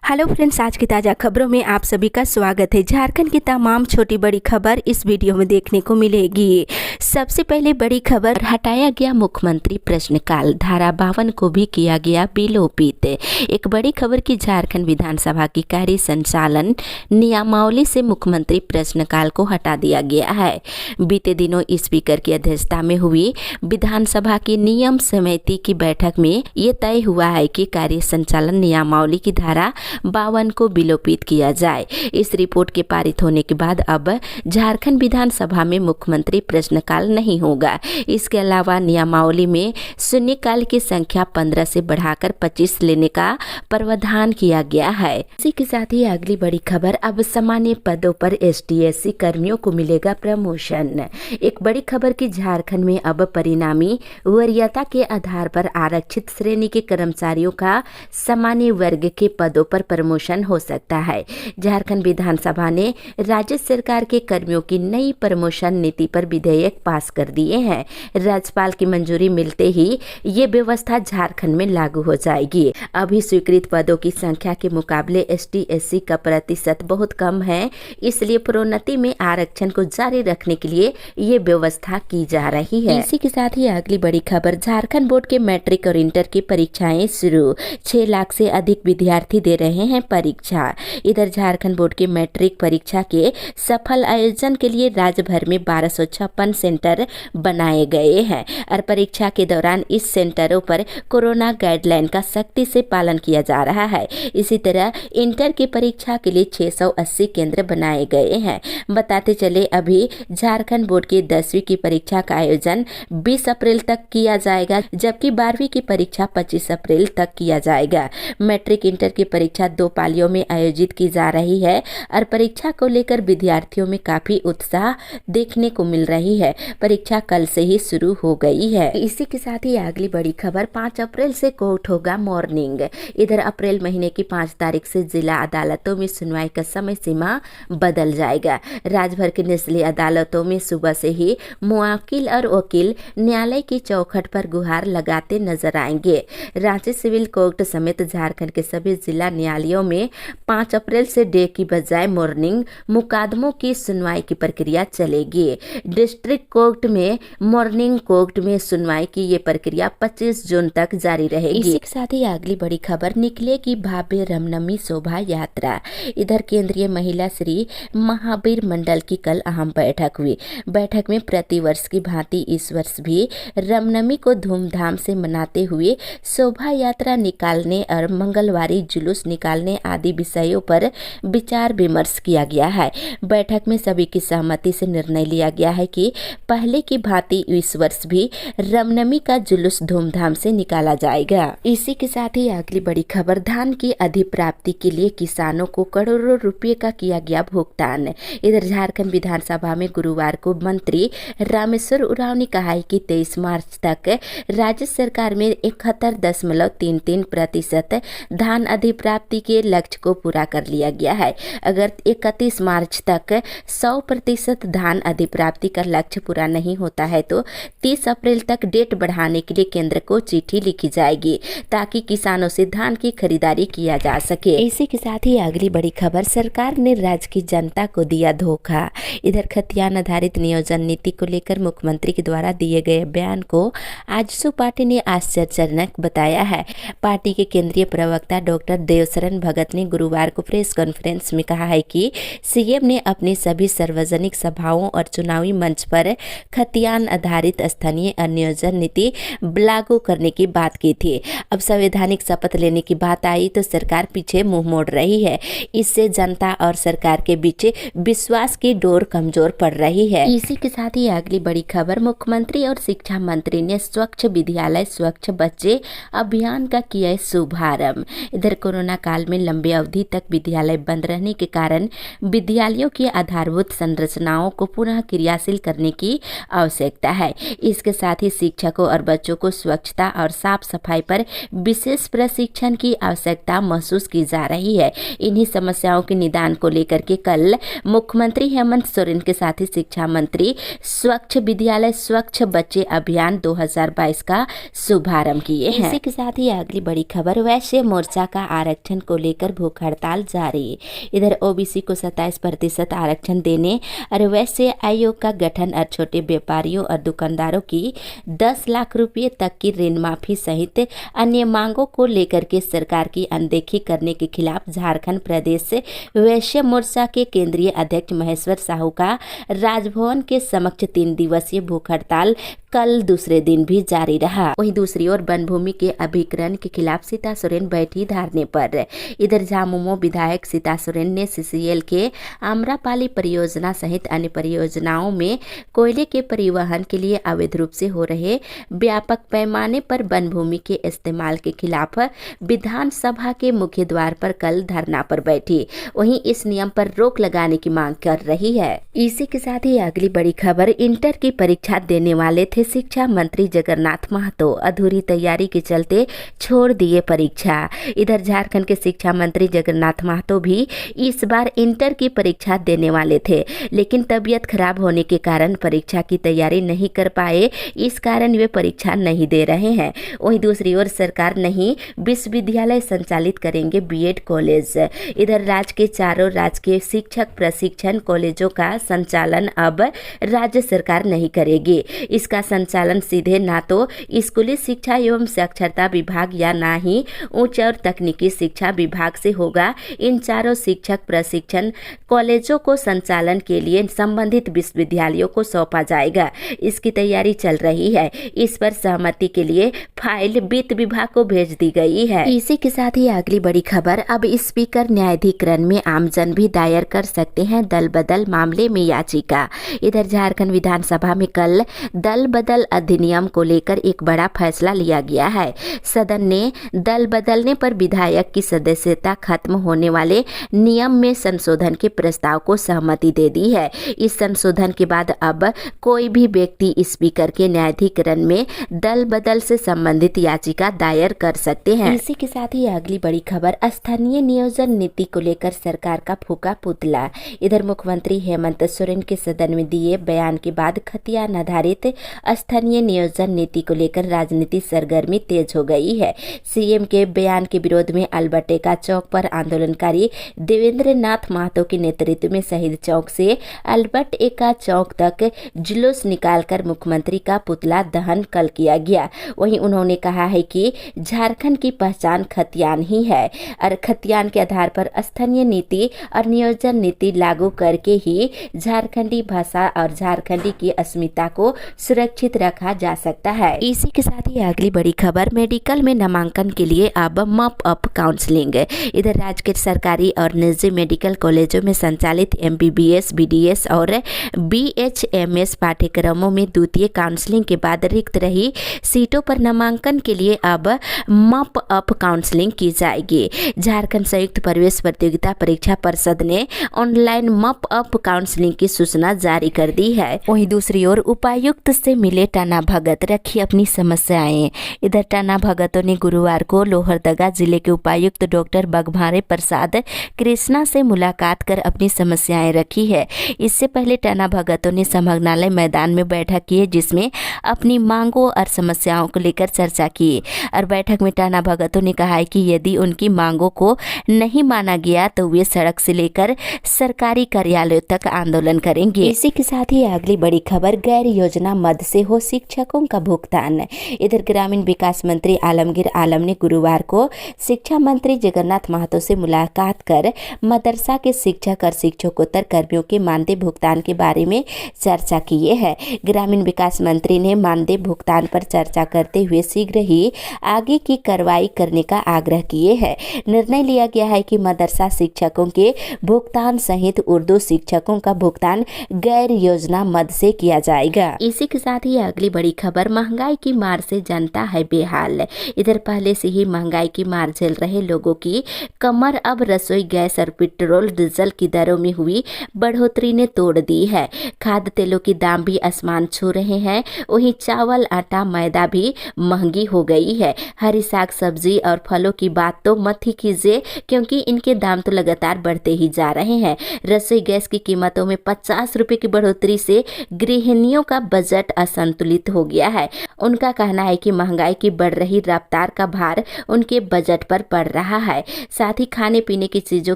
Hello friends, आज की ताज़ा खबरों में आप सभी का स्वागत है। झारखंड की तमाम छोटी बड़ी खबर इस वीडियो में देखने को मिलेगी। सबसे पहले बड़ी खबर, हटाया गया मुख्यमंत्री प्रश्नकाल, धारा 52 को भी किया गया विलोपित। एक बड़ी खबर की झारखंड विधानसभा की कार्य संचालन नियमावली से मुख्यमंत्री प्रश्नकाल को हटा दिया गया है। बीते दिनों स्पीकर की अध्यक्षता में हुई विधानसभा की नियम समिति की बैठक में ये तय हुआ है कि कार्य संचालन नियमावली की धारा 52 को विलोपित किया जाए। इस रिपोर्ट के पारित होने के बाद अब झारखंड विधानसभा में मुख्यमंत्री प्रश्नकाल नहीं होगा। इसके अलावा नियमावली में शून्यकाल की संख्या 15 से बढ़ाकर 25 लेने का प्रावधान किया गया है। इसी के साथ ही अगली बड़ी खबर, अब सामान्य पदों पर ST/SC कर्मियों को मिलेगा प्रमोशन। एक बड़ी खबर की झारखंड में अब परिणामी वरीयता के आधार पर आरक्षित श्रेणी के कर्मचारियों का सामान्य वर्ग के पदों पर प्रमोशन हो सकता है। झारखंड विधानसभा ने राज्य सरकार के कर्मियों की नई प्रमोशन नीति पर विधेयक पास कर दिए हैं। राज्यपाल की मंजूरी मिलते ही ये व्यवस्था झारखंड में लागू हो जाएगी। अभी स्वीकृत पदों की संख्या के मुकाबले ST/SC का प्रतिशत बहुत कम है, इसलिए प्रोन्नति में आरक्षण को जारी रखने के लिए ये व्यवस्था की जा रही है। इसी के साथ ही अगली बड़ी खबर, झारखंड बोर्ड के मैट्रिक और इंटर की परीक्षाएं शुरू, 6 लाख से अधिक विद्यार्थी दे रहे हैं परीक्षा। इधर झारखंड बोर्ड के मैट्रिक परीक्षा के सफल आयोजन के लिए राज्य भर में 1256 सेंटर बनाए गए हैं और परीक्षा के दौरान इस सेंटरों पर कोरोना गाइडलाइन का सख्ती से पालन किया जा रहा है। इसी तरह इंटर की परीक्षा के लिए 680 केंद्र बनाए गए हैं। बताते चले, अभी झारखंड बोर्ड की 10वीं की परीक्षा का आयोजन 20 अप्रैल तक किया जाएगा, जबकि 12वीं की परीक्षा 25 अप्रैल तक किया जाएगा। मैट्रिक इंटर की परीक्षा 2 पालियों में आयोजित की जा रही है और परीक्षा को लेकर विद्यार्थियों में काफी उत्साह देखने को मिल रही है। परीक्षा कल से ही शुरू हो गई है। इसी के साथ ही अगली बड़ी खबर, 5 अप्रैल से कोर्ट होगा मॉर्निंग। इधर अप्रैल महीने की 5 तारीख से जिला अदालतों में सुनवाई का समय सीमा बदल जाएगा। राज्य भर की निचली अदालतों में सुबह से ही मुवक्किल और वकील न्यायालय की चौखट पर गुहार लगाते नजर आएंगे। रांची सिविल कोर्ट समेत झारखंड के सभी जिला न्यायालयों में 5 अप्रैल से डे की बजाय मॉर्निंग मुकदमों की सुनवाई की प्रक्रिया चलेगी। डिस्ट्रिक्ट कोर्ट में मॉर्निंग कोर्ट में सुनवाई की ये प्रक्रिया 25 जून तक जारी रहेगी। इसी के साथ ही अगली बड़ी खबर, निकलेगी भव्य रामनवमी शोभा यात्रा। इधर केंद्रीय महिला श्री महावीर मंडल की कल अहम बैठक हुई। बैठक में प्रतिवर्ष की भांति इस वर्ष भी रामनवमी को धूमधाम से मनाते हुए शोभा यात्रा निकालने और मंगलवारी जुलूस निकालने आदि विषयों पर विचार विमर्श किया गया है। बैठक में सभी की सहमति से निर्णय लिया गया है कि पहले की भांति इस वर्ष भी रामनवमी का जुलूस धूमधाम से निकाला जाएगा। इसी के साथ ही अगली बड़ी खबर, धान की अधिप्राप्ति के लिए किसानों को करोड़ों रुपए का किया गया भुगतान। इधर झारखंड विधानसभा में गुरुवार को मंत्री रामेश्वर उरांव ने कहा है कि 23 मार्च तक राज्य सरकार में 71.33% धान अधिप्राप्ति के लक्ष्य को पूरा कर लिया गया है। अगर 31 मार्च तक 100% धान अधिप्राप्ति का लक्ष्य पूरा नहीं होता है तो 30 अप्रैल तक डेट बढ़ाने के लिए केंद्र को चिट्ठी लिखी जाएगी, ताकि किसानों से धान की खरीदारी किया जा सके। इसी के साथ ही अगली बड़ी खबर, सरकार ने राज्य की जनता को दिया धोखा। इधर खतियान आधारित नियोजन नीति को लेकर मुख्यमंत्री के द्वारा दिए गए बयान को आजसू पार्टी ने आश्चर्यजनक बताया है। पार्टी के केंद्रीय प्रवक्ता डॉक्टर देवशरण भगत ने गुरुवार को प्रेस कॉन्फ्रेंस में कहा है कि सीएम ने अपनी सभी सार्वजनिक सभाओं और चुनावी मंच पर खतियान आधारित स्थानीय नियोजन नीति लागू करने की बात की थी। अब संवैधानिक शपथ लेने की बात आई तो सरकार पीछे मुंह मोड़ रही है। इससे जनता और सरकार के बीच विश्वास की डोर कमजोर पड़ रही है। इसी के साथ ही अगली बड़ी खबर, मुख्यमंत्री और शिक्षा मंत्री ने स्वच्छ विद्यालय स्वच्छ बच्चे अभियान का किया शुभारंभ। इधर कोरोना काल में लंबे अवधि तक विद्यालय बंद रहने के कारण विद्यालयों की आधारभूत संरचनाओं को पुनः क्रियाशील करने की आवश्यकता है। इसके साथ ही शिक्षकों और बच्चों को स्वच्छता और साफ सफाई पर विशेष प्रशिक्षण की आवश्यकता महसूस की जा रही है। इन्हीं समस्याओं के निदान को लेकर के कल मुख्यमंत्री हेमंत सोरेन के साथ ही शिक्षा मंत्री स्वच्छ विद्यालय स्वच्छ बच्चे अभियान 2022 का शुभारंभ किए हैं। इसी के साथ ही अगली बड़ी खबर, वैश्य मोर्चा का आरक्षण आरक्षण को लेकर भूख हड़ताल जारी। इधर ओबीसी को 27% आरक्षण देने और वैश्य आयोग का गठन और छोटे व्यापारियों और दुकानदारों की 10 लाख रुपए तक की ऋण माफी सहित अन्य मांगों को लेकर के सरकार की अनदेखी करने के खिलाफ झारखंड प्रदेश वैश्य मोर्चा के केंद्रीय अध्यक्ष महेश्वर साहू का राजभवन के समक्ष 3 दिवसीय भूख हड़ताल कल दूसरे दिन भी जारी रहा। वहीं दूसरी ओर वन भूमि के अभिकरण के खिलाफ सीता सोरेन बैठी धरने पर। इधर झामुमो विधायक सीता सोरेन ने सीसीएल के आम्रपाली परियोजना सहित अन्य परियोजनाओं में कोयले के परिवहन के लिए अवैध रूप से हो रहे व्यापक पैमाने पर वन भूमि के इस्तेमाल के खिलाफ विधानसभा के मुख्य द्वार पर कल धरना पर बैठी। वहीं इस नियम पर रोक लगाने की मांग कर रही है। इसी के साथ ही अगली बड़ी खबर, इंटर की परीक्षा देने वाले थे शिक्षा मंत्री जगन्नाथ महतो, अधूरी तैयारी के चलते छोड़ दिए परीक्षा। इधर झारखंड के शिक्षा मंत्री जगन्नाथ महतो भी इस बार इंटर की परीक्षा देने वाले थे, लेकिन तबीयत खराब होने के कारण परीक्षा की तैयारी नहीं कर पाए। इस कारण वे परीक्षा नहीं दे रहे हैं। वहीं दूसरी ओर सरकार नहीं विश्वविद्यालय संचालित करेंगे बीएड कॉलेज। इधर राज्य के चारों राजकीय शिक्षक प्रशिक्षण कॉलेजों का संचालन अब राज्य सरकार नहीं करेगी। इसका संचालन सीधे ना तो स्कूली शिक्षा एवं साक्षरता विभाग या ना ही उच्च और तकनीकी शिक्षा विभाग से होगा। इन चारों शिक्षक प्रशिक्षण कॉलेजों को संचालन के लिए संबंधित विश्वविद्यालयों को सौंपा जाएगा। इसकी तैयारी चल रही है। इस पर सहमति के लिए फाइल वित्त विभाग को भेज दी गई है। इसी के साथ ही अगली बड़ी खबर, अब स्पीकर न्यायाधिकरण में आमजन भी दायर कर सकते हैं दल बदल मामले में याचिका। इधर झारखंड विधानसभा में कल दल बदल अधिनियम को लेकर एक बड़ा फैसला लिया गया है। सदन ने दल बदलने पर विधायक की सदस्यता खत्म होने वाले नियम में संशोधन के प्रस्ताव को सहमति दे दी है। इस संशोधन के बाद अब कोई भी व्यक्ति स्पीकर के न्यायाधिकरण में दल बदल से संबंधित याचिका दायर कर सकते हैं। इसी के साथ ही अगली बड़ी खबर, स्थानीय नियोजन नीति को लेकर सरकार का फूका पुतला। इधर मुख्यमंत्री हेमंत सोरेन के सदन में दिए बयान के बाद खतियान आधारित स्थानीय नियोजन नीति को लेकर राजनीति सरगर्मी तेज हो गई है। सीएम के बयान के विरोध में अल्बर्टेका चौक पर आंदोलनकारी देवेंद्र नाथ महतो के नेतृत्व में शहीद चौक से अल्बर्ट एका चौक तक जुलूस निकालकर मुख्यमंत्री का पुतला दहन कल किया गया। वहीं उन्होंने कहा है कि झारखंड की पहचान खतियान ही है और खतियान के आधार पर स्थानीय नीति और नियोजन नीति लागू करके ही झारखंडी भाषा और झारखंडी की अस्मिता को सुरक्षित रखा जा सकता है। इसी के साथ ही अगली बड़ी खबर, मेडिकल में नामांकन के लिए अब मॉप अप काउंसलिंग। इधर राज्य के सरकारी और निजी मेडिकल कॉलेजों में संचालित एमबीबीएस, बीडीएस और बीएचएमएस पाठ्यक्रमों में द्वितीय काउंसलिंग के बाद रिक्त रही सीटों पर नामांकन के लिए अब मॉप अप काउंसलिंग की जाएगी। झारखंड संयुक्त प्रवेश प्रतियोगिता परीक्षा परिषद ने ऑनलाइन मॉप अप काउंसलिंग की सूचना जारी कर दी है। वहीं दूसरी ओर उपायुक्त से मिले टाना भगत, रखी अपनी समस्याएं। इधर टाना भगतों ने गुरुवार को लोहरदगा जिले के उपायुक्त डॉक्टर बघमारे प्रसाद कृष्णा से मुलाकात कर अपनी समस्याएं रखी है। इससे पहले टाना भगतों ने समग्नालय मैदान में बैठक की है, जिसमें अपनी मांगों और समस्याओं को लेकर चर्चा की। और बैठक में टाना भगतों ने कहा है कि यदि उनकी मांगों को नहीं माना गया तो वे सड़क से लेकर सरकारी कार्यालयों तक आंदोलन करेंगे। इसी के साथ ही अगली बड़ी खबर, गैर योजना मद से हो शिक्षकों का भुगतान। इधर ग्रामीण विकास मंत्री आलमगीर आलम ने गुरुवार को शिक्षा मंत्री जगन्नाथ महतो से मुलाकात कर मदरसा के शिक्षक और शिक्षकोत्तर कर्मियों के मानदेय भुगतान के बारे में चर्चा की है। ग्रामीण विकास मंत्री ने मानदेय भुगतान पर चर्चा करते हुए शीघ्र ही आगे की कार्रवाई करने का आग्रह किए है। निर्णय लिया गया है कि मदरसा शिक्षकों के भुगतान सहित उर्दू शिक्षकों का भुगतान गैर योजना मद से किया जाएगा। इसी के साथ ही अगली बड़ी खबर, महंगाई की मार से जनता है बेहाल। इधर पहले से ही महंगाई की मार झेल रहे लोगों की कमर अब रसोई गैस और पेट्रोल डीजल की दरों में हुई बढ़ोतरी ने तोड़ दी है। खाद्य तेलों की दाम भी आसमान छू रहे हैं। वहीं चावल, आटा, मैदा भी महंगी हो गई है। हरी साग सब्जी और फलों की बात तो मत ही कीजिए, क्योंकि इनके दाम तो लगातार बढ़ते ही जा रहे हैं। रसोई गैस की कीमतों में 50 रुपए की बढ़ोतरी से गृहिणियों का बजट असंतुलित हो गया है। उनका कहना है कि महंगाई की बढ़ रही रफ्तार का भार उनके बजट पर पड़ रहा है। साथ ही खाने पीने की चीजों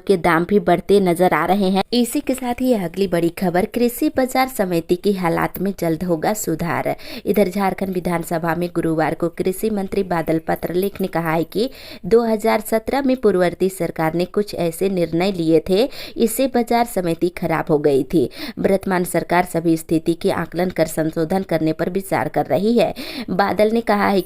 के दाम भी बढ़ते नजर आ रहे हैं। इसी के साथ ही अगली बड़ी खबर, कृषि बाजार समिति की हालात में जल्द होगा सुधार। इधर झारखंड विधानसभा में गुरुवार को कृषि मंत्री बादल पत्रलेख ने कहा है कि 2017 में पूर्ववर्ती सरकार ने कुछ ऐसे निर्णय लिए थे, इससे बाजार समिति खराब हो गई थी। वर्तमान सरकार सभी स्थिति के आकलन कर संशोधन करने पर विचार कर रही है। बादल ने कहा है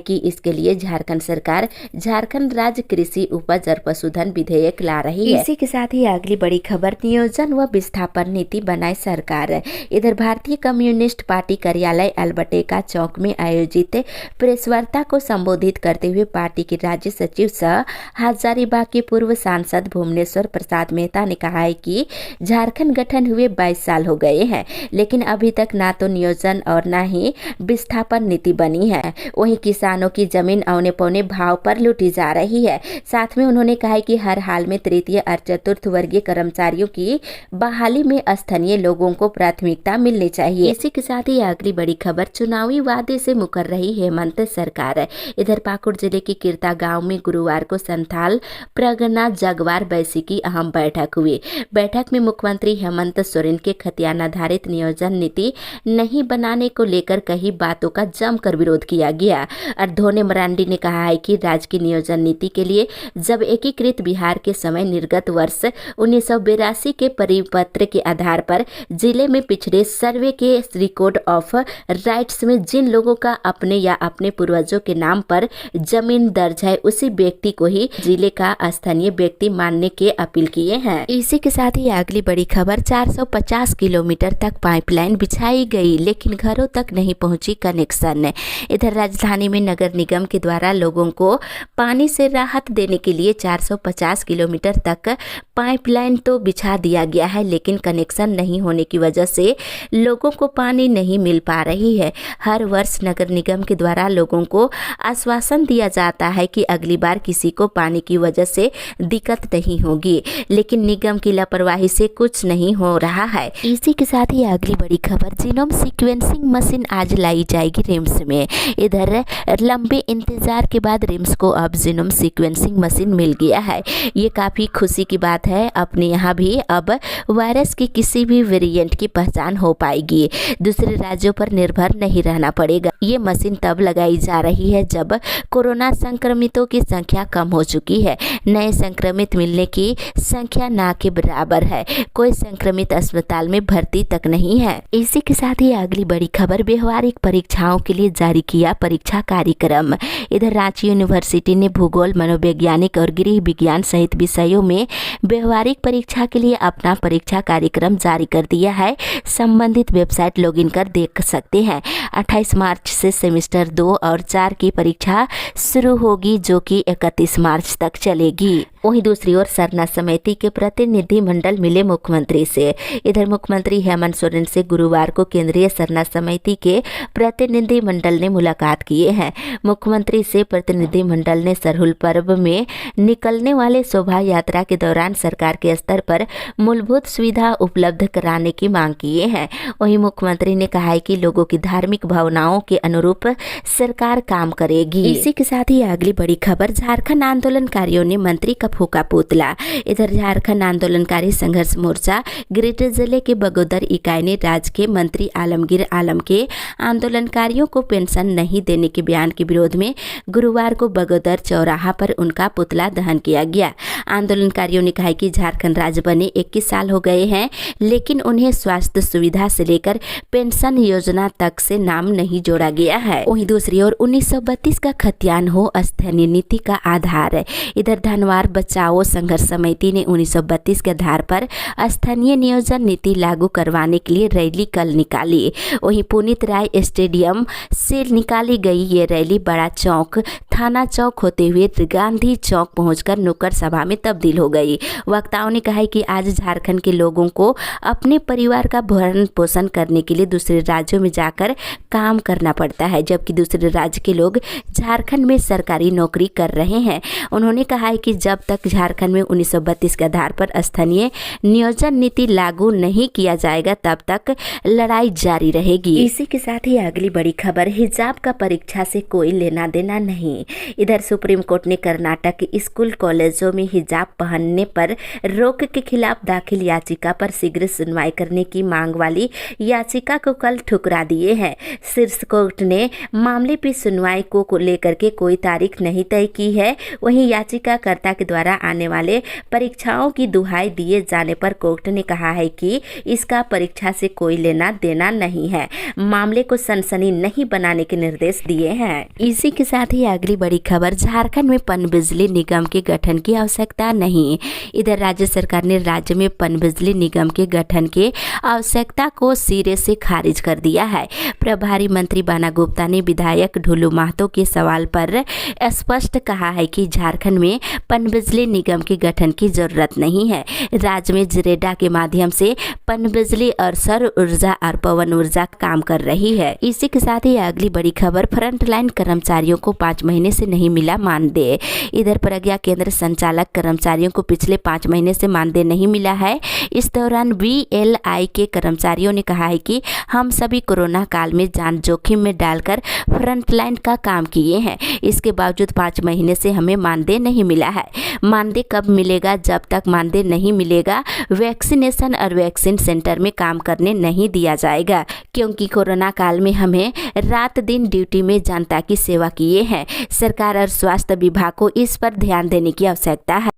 कि इसके लिए झारखंड सरकार झारखंड राज्य कृषि उपज और पशुधन विधेयक ला रही है। इसी के साथ ही अगली बड़ी खबर, नियोजन व विस्थापन नीति बनाए सरकार। इधर भारतीय कम्युनिस्ट पार्टी कार्यालय अल्बर्टेका चौक में आयोजित प्रेस वार्ता को संबोधित करते हुए पार्टी के राज्य सचिव सह हजारीबाग के पूर्व सांसद भुवनेश्वर प्रसाद मेहता ने कहा है कि झारखंड गठन हुए 22 साल हो गए हैं, लेकिन अभी तक ना तो नियोजन और न ही विस्थापन नीति बनी है। वहीं किसानों की जमीन औने पौने भाव पर लूटी जा रही है। साथ में उन्होंने कहा कि हर हाल में तृतीय और चतुर्थ वर्गीय कर्मचारियों की बहाली में स्थानीय लोगों को प्राथमिकता मिलनी चाहिए। इसी के साथ ही अगली बड़ी खबर, चुनावी वादे से मुकर रही हेमंत सरकार। इधर पाकुड़ जिले के किरता गांव में गुरुवार को संथाल परगना जगवार बैसी की अहम बैठक हुई। बैठक में मुख्यमंत्री हेमंत सोरेन के खतियान आधारित नियोजन नीति नहीं बनाने को लेकर कई बातों का जमकर विरोध किया गया। और धोने मरांडी ने कहा है कि राज्य की नियोजन नीति के लिए जब एकीकृत बिहार के समय निर्गत वर्ष 1982 के परिपत्र के आधार पर जिले में पिछड़े सर्वे के रिकॉर्ड ऑफ राइट्स में जिन लोगों का अपने या अपने पूर्वजों के नाम पर जमीन दर्ज है, उसी व्यक्ति को ही जिले का स्थानीय व्यक्ति मानने के अपील किए हैं। इसी के साथ ही अगली बड़ी खबर, 450 किलोमीटर तक पाइपलाइन बिछाई गई लेकिन घरों तक नहीं पहुंची कनेक्शन। इधर राजधानी में नगर निगम के द्वारा लोगों को पानी से राहत देने के लिए 450 किलोमीटर तक पाइपलाइन तो बिछा दिया गया है, लेकिन कनेक्शन नहीं होने की वजह से लोगों को पानी नहीं मिल पा रही है। हर वर्ष नगर निगम के द्वारा लोगों को आश्वासन दिया जाता है कि अगली बार किसी को पानी की वजह से दिक्कत नहीं होगी, लेकिन निगम की लापरवाही से कुछ नहीं हो रहा है। इसी के साथ ही अगली बड़ी खबर, जीनोम सीक्वेंसिंग मशीन आज लाई जाएगी रिम्स में। इधर लंबे इंतजार के बाद रिम्स को अब जीनोम सीक्वेंसिंग मशीन मिल गया है। ये काफ़ी खुशी की बात है। अपने यहाँ भी अब वायरस के किसी भी वेरिएंट की पहचान हो पाएगी, दूसरे राज्यों पर निर्भर नहीं रहना पड़ेगा। ये मशीन तब लगाई जा रही है जब कोरोना संक्रमितों की संख्या कम हो चुकी है। नए संक्रमित मिलने की संख्या ना के बराबर है। कोई संक्रमित अस्पताल में भर्ती तक नहीं है। इसी के साथ ही अगली बड़ी खबर, व्यवहारिक परीक्षाओं के लिए जारी किया परीक्षा कार्यक्रम। इधर रांची यूनिवर्सिटी ने भूगोल, मनोवैज्ञानिक और गृह विज्ञान सहित विषयों में व्यवहारिक परीक्षा के लिए अपना परीक्षा कार्यक्रम जारी कर दिया है। संबंधित वेबसाइट लॉगिन कर देख सकते हैं। 28 मार्च से सेमेस्टर 2 और 4 की परीक्षा शुरू होगी, जो कि 31 मार्च तक चलेगी। वहीं दूसरी ओर सरना समिति के प्रतिनिधि मंडल मिले मुख्यमंत्री से। इधर मुख्यमंत्री हेमंत सोरेन से गुरुवार को केंद्रीय सरना समिति के प्रतिनिधि मंडल ने मुलाकात किए हैं। मुख्यमंत्री से प्रतिनिधि मंडल ने सरहुल पर्व में निकलने वाले शोभा यात्रा के दौरान सरकार के स्तर पर मूलभूत सुविधा उपलब्ध कराने की मांग किए हैं। वहीं मुख्यमंत्री ने कहा है कि लोगों की धार्मिक भावनाओं के अनुरूप सरकार काम करेगी। इसी के साथ ही अगली बड़ी खबर, झारखंड आंदोलनकारियों ने मंत्री का फूका पुतला। इधर झारखंड आंदोलनकारी संघर्ष मोर्चा ग्रेटर जिले के बगोदर इकाई ने राज्य के मंत्री आलमगीर आलम के आंदोलनकारियों को पेंशन नहीं देने के बयान के विरोध में गुरुवार को बगोदर चौराहा पर उनका पुतला दहन किया गया। आंदोलनकारियों ने कहा कि झारखंड राज्य बने 21 साल हो गए हैं, लेकिन उन्हें स्वास्थ्य सुविधा से लेकर पेंशन योजना तक से नाम नहीं जोड़ा गया है। वहीं दूसरी ओर 1932 का खतियान हो स्थानीय नीति का आधार। इधर धनवार बचाओ संघर्ष समिति ने 1932 के आधार पर स्थानीय नियोजन नीति लागू करवाने के लिए रैली कल निकाली। वहीं पुनीत राय स्टेडियम से निकाली गई ये रैली बड़ा चौक थाना चौक होते हुए गांधी चौक पहुंचकर नुक्कड़ सभा में तब्दील हो गई। वक्ताओं ने कहा है कि आज झारखंड के लोगों को अपने परिवार का भरण पोषण करने के लिए दूसरे राज्यों में जाकर काम करना पड़ता है, जबकि दूसरे राज्य के लोग झारखंड में सरकारी नौकरी कर रहे हैं। उन्होंने कहा है कि जब तक झारखंड में 1932 के आधार पर स्थानीय नियोजन नीति लागू नहीं किया जाएगा तब तक लड़ाई जारी रहेगी। इसी के साथ ही अगली बड़ी खबर, हिजाब का परीक्षा से कोई लेना देना नहीं। इधर सुप्रीम कोर्ट ने कर्नाटक के स्कूल कॉलेजों में हिजाब पहनने पर रोक के खिलाफ दाखिल याचिका पर शीघ्र सुनवाई करने की मांग वाली याचिका को कल ठुकरा दिए हैं। शीर्ष कोर्ट ने मामले की सुनवाई को लेकर के कोई तारीख नहीं तय की है। वहीं याचिकाकर्ता के द्वारा आने वाले परीक्षाओं की दुहाई दिए जाने पर कोर्ट ने कहा है कि इसका परीक्षा से कोई लेना देना नहीं है। मामले को सनसनी नहीं बनाने के निर्देश दिए हैं। इसी के साथ ही अगली बड़ी खबर, झारखंड में पनबिजली निगम के गठन की आवश्यकता नहीं। इधर राज्य सरकार ने राज्य में पनबिजली निगम के गठन की आवश्यकता को सिरे से खारिज कर दिया है। प्रभारी मंत्री बाना गुप्ता ने विधायक ढुलू महतो के सवाल पर स्पष्ट कहा है कि झारखंड में पनबिजली निगम के गठन की जरूरत नहीं है। राज्य में जिरेडा के माध्यम से पनबिजली और सौर ऊर्जा और पवन ऊर्जा काम कर रही है। इसी के साथ ही अगली बड़ी खबर, फ्रंटलाइन कर्मचारियों को 5 महीने से नहीं मिला मानदेय। इधर प्रज्ञा केंद्र संचालक कर्मचारियों को पिछले 5 महीने से मानदेय नहीं मिला है। इस दौरान VLI के कर्मचारियों ने कहा है कि हम सभी कोरोना काल में जान जोखिम में डालकर फ्रंटलाइन का काम किए हैं। इसके बावजूद 5 महीने से हमें मानदेय नहीं मिला है। मानदेय कब मिलेगा? जब तक मानदेय नहीं मिलेगा वैक्सीनेशन और वैक्सीन सेंटर में काम करने नहीं दिया जाएगा, क्योंकि कोरोना काल में हमें रात दिन ड्यूटी में जनता की सेवा किए हैं। सरकार और स्वास्थ्य विभाग को इस पर ध्यान देने की आवश्यकता है।